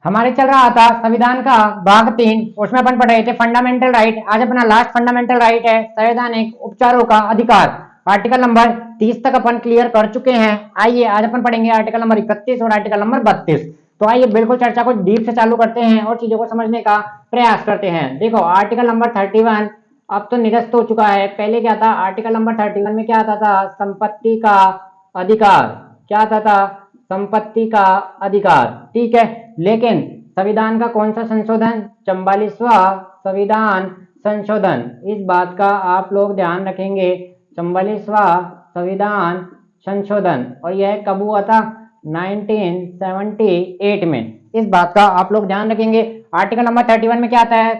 हमारे चल रहा था संविधान का भाग 3, उसमें अपन पढ़ रहे थे फंडामेंटल राइट। आज अपना लास्ट फंडामेंटल राइट है संवैधानिक उपचारों का अधिकार। आर्टिकल नंबर 30 तक अपन क्लियर कर चुके हैं। आइए आज अपन पढ़ेंगे आर्टिकल नंबर 31 और आर्टिकल नंबर 32। तो आइए बिल्कुल चर्चा को डीप से चालू करते हैं और चीजों को समझने का प्रयास करते हैं। देखो आर्टिकल नंबर 31 अब तो निरस्त हो चुका है। पहले क्या था, आर्टिकल नंबर 31 में क्या आता था, संपत्ति का अधिकार। क्या आता था, संपत्ति का अधिकार। ठीक है, लेकिन संविधान का कौन सा संशोधन, 44वां संविधान संशोधन। इस बात का आप लोग ध्यान रखेंगे, 44वां संविधान संशोधन। और यह कब हुआ था, 1978 में। इस बात का आप लोग ध्यान रखेंगे। आर्टिकल नंबर 31 में क्या आता है,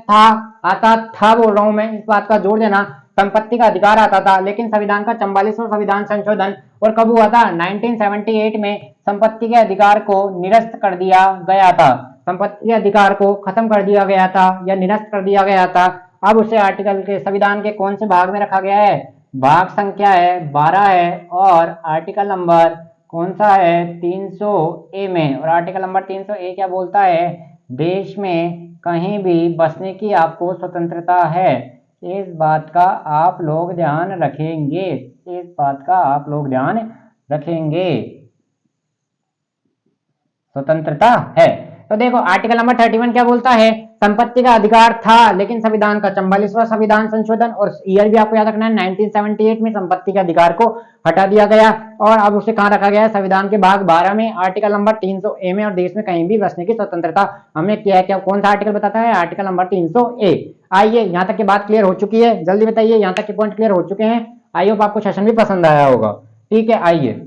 था बोल रहा हूं मैं, इस बात का जोड़ देना। संपत्ति का अधिकार आता था, लेकिन संविधान का 44वां संविधान संशोधन और कब हुआ था, 1978 में संपत्ति के अधिकार को निरस्त कर दिया गया था। संपत्ति के अधिकार को खत्म कर दिया गया था या निरस्त कर दिया गया था। अब उसे आर्टिकल के संविधान के कौन से भाग में रखा गया है, भाग संख्या है 12 है और आर्टिकल नंबर कौन सा है, 300A में। और आर्टिकल नंबर 300A क्या बोलता है, देश में कहीं भी बसने की आपको स्वतंत्रता है। इस बात का आप लोग ध्यान रखेंगे, इस बात का आप लोग ध्यान रखेंगे, स्वतंत्रता है। तो देखो आर्टिकल नंबर 31 क्या बोलता है, संपत्ति का अधिकार था, लेकिन संविधान का 44वां संविधान संशोधन और ईयर भी आपको याद रखना है, 1978 में संपत्ति के अधिकार को हटा दिया गया और अब उसे कहां रखा गया है, संविधान के भाग 12 में आर्टिकल नंबर 300A में। और देश में कहीं भी बसने की स्वतंत्रता हमने किया है। क्या कौन सा आर्टिकल बताता है, आर्टिकल नंबर 300A। आइए यहाँ तक की बात क्लियर हो चुकी है, जल्दी बताइए यहाँ तक के पॉइंट क्लियर हो चुके हैं। आई होप आपको सेशन भी पसंद आया होगा। ठीक है, आइए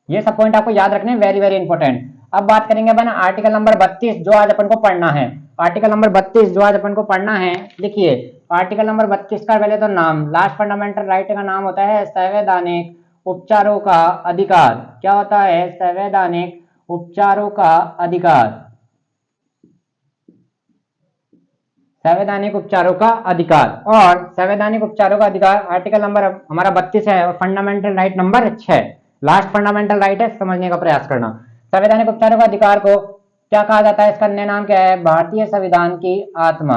ये सब पॉइंट आपको याद रखने, वेरी वेरी इंपॉर्टेंट। अब बात करेंगे अपन आर्टिकल नंबर 32 जो आज अपन को पढ़ना है। आर्टिकल नंबर 32 जो आज अपन को पढ़ना है, देखिए आर्टिकल नंबर 32 का पहले तो नाम, लास्ट फंडामेंटल राइट का नाम होता है संवैधानिक उपचारों का अधिकार। क्या होता है, संवैधानिक उपचारों का अधिकार, संवैधानिक उपचारों का अधिकार। और संवैधानिक उपचारों का अधिकार आर्टिकल नंबर हमारा 32 है और fundamental right number 6, last fundamental right है, समझने का प्रयास करना। संवैधानिक उपचारों का अधिकार को क्या कहा जाता है, इसका अन्य नाम क्या है, भारतीय संविधान की आत्मा,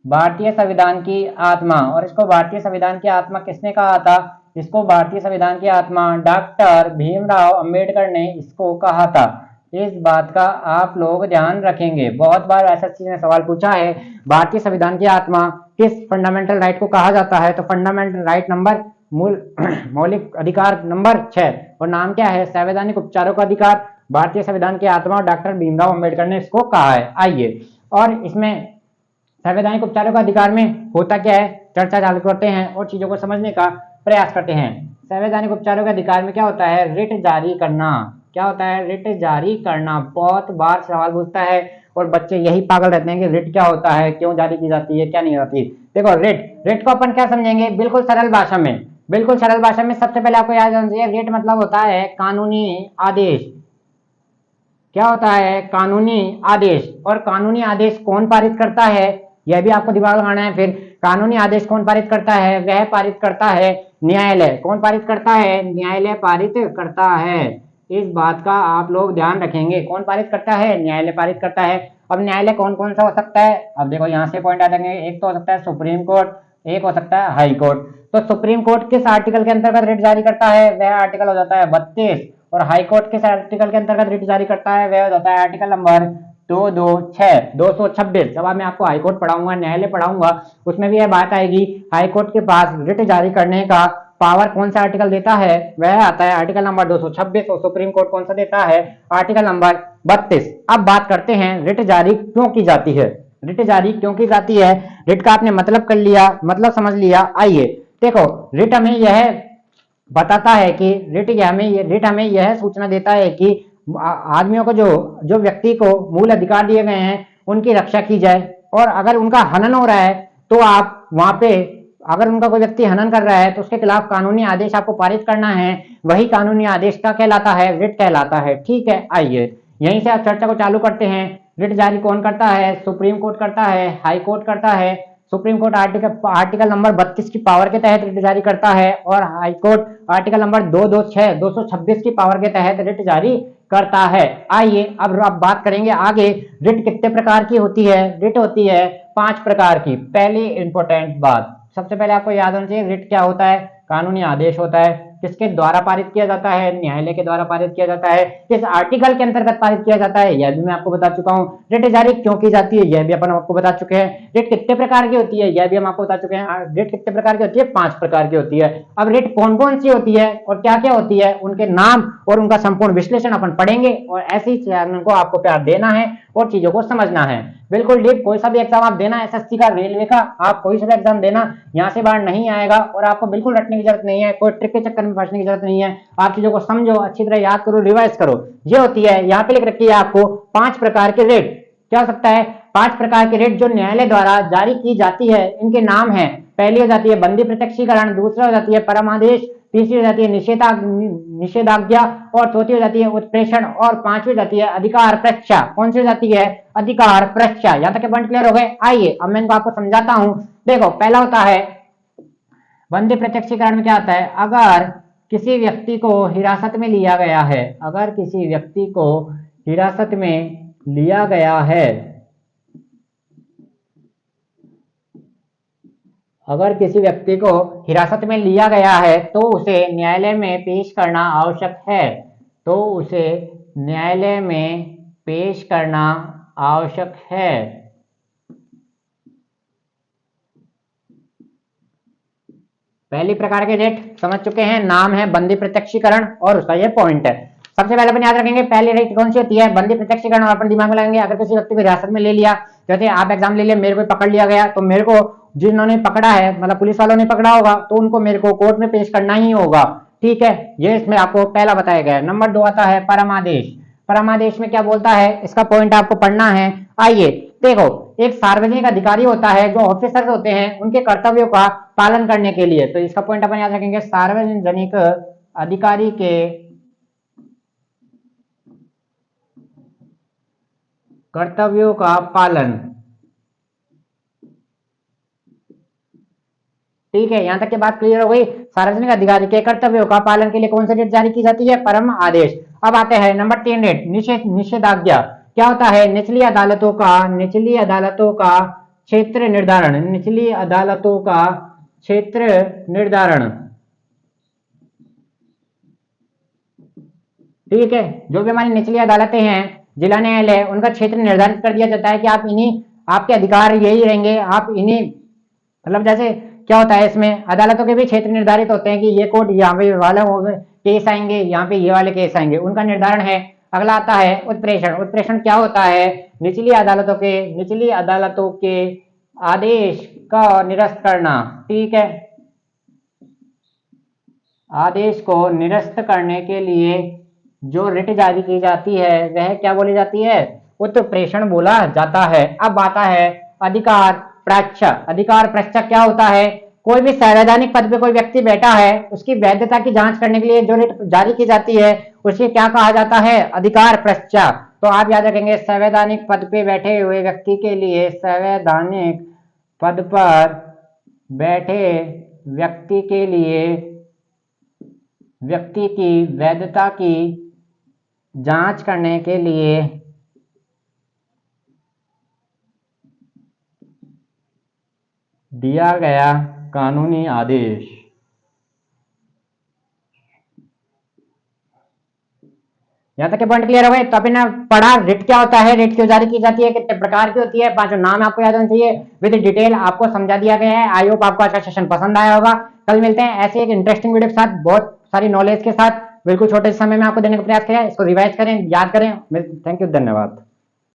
भारतीय संविधान की आत्मा। और इसको भारतीय संविधान की आत्मा किसने कहा था, इसको भारतीय संविधान की आत्मा डॉक्टर भीमराव अंबेडकर ने इसको कहा था। इस बात का आप लोग ध्यान रखेंगे, बहुत बार एसएससी ने सवाल पूछा है भारतीय संविधान की आत्मा किस फंडामेंटल राइट को कहा जाता है, तो फंडामेंटल राइट नंबर मौलिक अधिकार नंबर 6 और नाम क्या है, संवैधानिक उपचारों का अधिकार, भारतीय संविधान की आत्मा, डॉक्टर भीमराव अंबेडकर ने इसको कहा है। आइए और इसमें संवैधानिक उपचारों का अधिकार में होता क्या है, चर्चा चालू करते हैं और चीजों को समझने का प्रयास करते हैं। संवैधानिक उपचारों के अधिकार में क्या होता है, रिट जारी करना। क्या होता है, रिट जारी करना। बहुत बार सवाल पूछता है और बच्चे यही पागल रहते हैं कि रिट क्या होता है, क्यों जारी की जाती है, क्या नहीं होती। देखो रिट को अपन क्या समझेंगे, बिल्कुल सरल भाषा में, बिल्कुल सरल भाषा में। सबसे पहले आपको याद रखना चाहिए, रिट मतलब होता है कानूनी आदेश। क्या होता है, कानूनी आदेश। और कानूनी आदेश कौन पारित करता है, यह भी आपको दिमाग लगाना है। फिर कानूनी आदेश कौन पारित करता है, वह पारित करता है न्यायालय। कौन पारित करता है, न्यायालय पारित करता है। इस बात का आप लोग ध्यान रखेंगे, कौन पारित करता है, न्यायालय पारित करता है। अब न्यायालय कौन कौन सा हो सकता है, अब देखो यहाँ से पॉइंट आ जाएंगे। एक तो हो सकता है सुप्रीम कोर्ट, एक हो सकता है हाई कोर्ट। तो सुप्रीम कोर्ट किस आर्टिकल के अंतर्गत रिट जारी करता है, वह आर्टिकल हो जाता है 32। और हाई कोर्ट किस आर्टिकल के अंतर्गत रिट जारी करता है, वह हो जाता है आर्टिकल नंबर 226। जब मैं आपको हाई कोर्ट पढ़ाऊंगा, न्यायालय पढ़ाऊंगा, उसमें भी यह बात आएगी। हाई कोर्ट के पास रिट जारी करने का पावर कौन सा आर्टिकल देता है, वह आता है आर्टिकल नंबर 226। और सुप्रीम कोर्ट कौन सा देता है, आर्टिकल नंबर 32। अब बात करते हैं रिट जारी क्यों की जाती है। रिट जारी क्यों की जाती है, रिट का आपने मतलब कर लिया, मतलब समझ लिया। आइए देखो, रिट हमें यह बताता है कि रिट हमें यह सूचना देता है कि आदमियों को जो व्यक्ति को मूल अधिकार दिए गए हैं उनकी रक्षा की जाए। और अगर उनका हनन हो रहा है तो आप वहां पे, अगर उनका कोई व्यक्ति हनन कर रहा है तो उसके खिलाफ कानूनी आदेश आपको पारित करना है। वही कानूनी आदेश का कहलाता है, रिट कहलाता है। ठीक है, आइए यहीं से आप चर्चा को चालू करते हैं। रिट जारी कौन करता है, सुप्रीम कोर्ट करता है, हाई कोर्ट करता है, सुप्रीम कोर्ट आर्टिकल नंबर 32 की पावर के तहत रिट जारी करता है और हाई कोर्ट आर्टिकल नंबर 226 की पावर के तहत रिट जारी करता है। आइए अब बात करेंगे आगे रिट कितने प्रकार की होती है। रिट होती है 5 प्रकार की। पहली इंपॉर्टेंट बात, सबसे पहले आपको याद होना चाहिए रिट क्या होता है। कानूनी आदेश होता है, किसके द्वारा पारित किया जाता है, न्यायालय के द्वारा पारित किया जाता है, किस आर्टिकल के अंतर्गत पारित किया जाता है, यह भी मैं आपको बता चुका हूं। रिट जारी क्यों की जाती है यह भी अपन आपको बता चुके हैं। रिट कितने प्रकार की होती है यह भी हम आपको बता चुके हैं। रिट कितने प्रकार की होती है, 5 प्रकार की होती है। अब रिट कौन कौन सी होती है और क्या क्या होती है, उनके नाम और उनका संपूर्ण विश्लेषण अपन पढ़ेंगे और ऐसे ही चैनल को आपको प्यार देना है और चीजों को समझना है। बिल्कुल ठीक, कोई सा भी एग्जाम आप देना, एसएससी का, रेलवे का, आप कोई सा भी एग्जाम देना, यहाँ से बाहर नहीं आएगा और आपको बिल्कुल रटने की जरूरत नहीं है, कोई ट्रिक के चक्कर में फंसने की जरूरत नहीं है। आप चीजों को समझो, अच्छी तरह याद करो, रिवाइज करो। ये होती है, यहाँ पे लिख रखी है आपको 5 प्रकार के रिट। क्या हो सकता है, 5 प्रकार की रिट जो न्यायालय द्वारा जारी की जाती है। इनके नाम है, पहली हो जाती है बंदी प्रत्यक्षीकरण, दूसरा हो जाती है परमादेश, तीसरी हो जाती है निषेधाज्ञा और चौथी हो जाती है उत्प्रेषण और पांचवी हो जाती है अधिकार प्रच्छा। कौन सी हो जाती है, अधिकार प्रच्छा। यहां तक के पॉइंट क्लियर हो गए। आइए अब मैं इनको आपको समझाता हूं। देखो, पहला होता है बंदी प्रत्यक्षीकरण में क्या होता है, अगर किसी व्यक्ति को हिरासत में लिया गया है, अगर किसी व्यक्ति को हिरासत में लिया गया है, अगर किसी व्यक्ति को हिरासत में लिया गया है तो उसे न्यायालय में पेश करना आवश्यक है, तो उसे न्यायालय में पेश करना आवश्यक है। पहली प्रकार के रिट समझ चुके हैं, नाम है बंदी प्रत्यक्षीकरण और उसका ये पॉइंट है। सबसे पहले अपन याद रखेंगे पहली रिट कौन सी होती है, बंदी प्रत्यक्षीकरण। और अपन दिमाग में लगाएंगे, अगर किसी व्यक्ति को हिरासत में ले लिया, जैसे आप एग्जाम ले लिया, मेरे को पकड़ लिया गया, तो मेरे को जिन्होंने पकड़ा है, मतलब पुलिस वालों ने पकड़ा होगा, तो उनको मेरे को कोर्ट में पेश करना ही होगा। ठीक है, ये इसमें आपको पहला बताया गया है। नंबर 2 आता है परमादेश। परमादेश में क्या बोलता है, इसका पॉइंट आपको पढ़ना है। आइए देखो, एक सार्वजनिक अधिकारी होता है, जो ऑफिसर होते हैं, उनके कर्तव्यों का पालन करने के लिए, तो इसका पॉइंट अपन याद रखेंगे, सार्वजनिक अधिकारी के कर्तव्यों का पालन। ठीक है, यहां तक की बात क्लियर हो गई। सार्वजनिक अधिकारी के कर्तव्यों का पालन के लिए कौन सी रिट जारी की जाती है, परम आदेश। अब आते हैं नंबर 3 रिट, निषेधाज्ञा। क्या होता है, निचली अदालतों का क्षेत्र निर्धारण, निचली अदालतों का क्षेत्र निर्धारण। ठीक है, जो भी हमारी निचली अदालतें हैं, जिला न्यायालय, उनका क्षेत्र निर्धारित कर दिया जाता है कि आप इन्हीं, आपके अधिकार यही रहेंगे, आप इन्हीं, मतलब जैसे क्या होता है, इसमें अदालतों के भी क्षेत्र निर्धारित होते हैं कि ये कोर्ट यहाँ पे वाले केस आएंगे, यहाँ पे ये वाले केस आएंगे, उनका निर्धारण है। अगला आता है उत्प्रेषण। उत्प्रेषण क्या होता है, निचली अदालतों के आदेश का निरस्त करना। ठीक है, आदेश को निरस्त करने के लिए जो रिट जारी की जाती है वह क्या बोली जाती है, उत्प्रेषण बोला जाता है। अब आता है अधिकार प्रच्छा। अधिकार प्रच्छा क्या होता है, कोई भी संवैधानिक पद पे कोई व्यक्ति बैठा है, उसकी वैधता की जांच करने के लिए जो रिट जारी की जाती है उसे क्या कहा जाता है, अधिकार प्रच्छा। तो आप याद रखेंगे, संवैधानिक पद पे बैठे हुए व्यक्ति के लिए, संवैधानिक पद पर बैठे व्यक्ति के लिए व्यक्ति की वैधता की जांच करने के लिए दिया गया कानूनी आदेश। यहां तक के पॉइंट क्लियर हो गए। तो आपने पढ़ा रिट क्या होता है, रिट क्यों जारी की जाती है, कितने प्रकार की होती है, 5 नाम आपको याद होना चाहिए, विद डिटेल आपको समझा दिया गया है। आई होप आपको आज का सेशन पसंद आया होगा। कल मिलते हैं ऐसे एक इंटरेस्टिंग वीडियो के साथ, बहुत सारी नॉलेज के साथ, बिल्कुल छोटे समय में आपको देने का प्रयास किया है। इसको रिवाइज करें, याद करें। थैंक यू, धन्यवाद।